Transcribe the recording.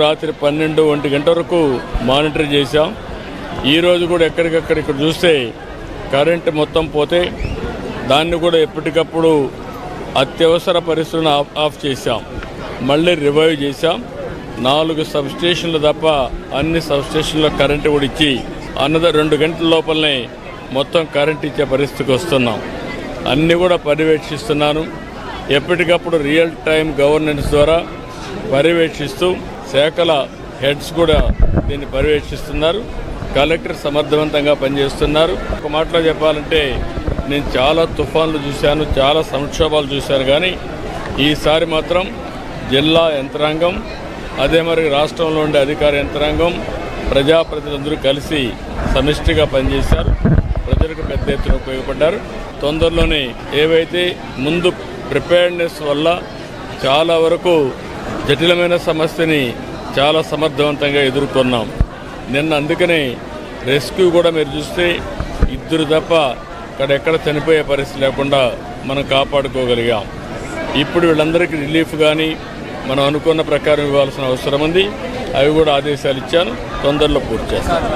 రాత్రి 12-1 గంట వరకు మానిటర్ చేశాం. ఈరోజు కూడా ఎక్కడికక్కడ ఇక్కడ చూస్తే కరెంటు మొత్తం పోతే దాన్ని కూడా ఎప్పటికప్పుడు అత్యవసర పరిస్థితులను ఆఫ్ చేశాం. మళ్ళీ రివైవ్ చేశాం. 4 సబ్స్టేషన్లు తప్ప అన్ని సబ్స్టేషన్లో కరెంటు కూడా ఇచ్చి 2 గంటల లోపలనే మొత్తం కరెంట్ ఇచ్చే పరిస్థితికి వస్తున్నాం. అన్నీ కూడా పర్యవేక్షిస్తున్నాను. ఎప్పటికప్పుడు రియల్ టైం గవర్నెన్స్ ద్వారా పర్యవేక్షిస్తూ శాఖల హెడ్స్ కూడా దీన్ని పర్యవేక్షిస్తున్నారు. కలెక్టర్ సమర్థవంతంగా పనిచేస్తున్నారు. ఒక మాటలో చెప్పాలంటే నేను చాలా తుఫాన్లు చూశాను, చాలా సంక్షోభాలు చూశాను, కానీ ఈసారి మాత్రం జిల్లా యంత్రాంగం, అదే మరి రాష్ట్రంలో ఉండే అధికార యంత్రాంగం, ప్రజాప్రతినిధులందరూ కలిసి సమిష్టిగా పనిచేశారు. ప్రజలకు పెద్ద ఎత్తున ఉపయోగపడ్డారు. తొందరలోనే ఏవైతే ముందు ప్రిపేర్డ్నెస్ వల్ల చాలా వరకు జటిలమైన సమస్యని చాలా సమర్థవంతంగా ఎదుర్కొన్నాం. నిన్న అందుకనే రెస్క్యూ కూడా మీరు చూస్తే 2 తప్ప అక్కడెక్కడ చనిపోయే పరిస్థితి లేకుండా మనం కాపాడుకోగలిగాం. ఇప్పుడు వీళ్ళందరికీ రిలీఫ్ కానీ మనం అనుకున్న ప్రకారం ఇవ్వాల్సిన అవసరం ఉంది. అవి కూడా ఆదేశాలు ఇచ్చాను, తొందరలో పూర్తి చేస్తాను.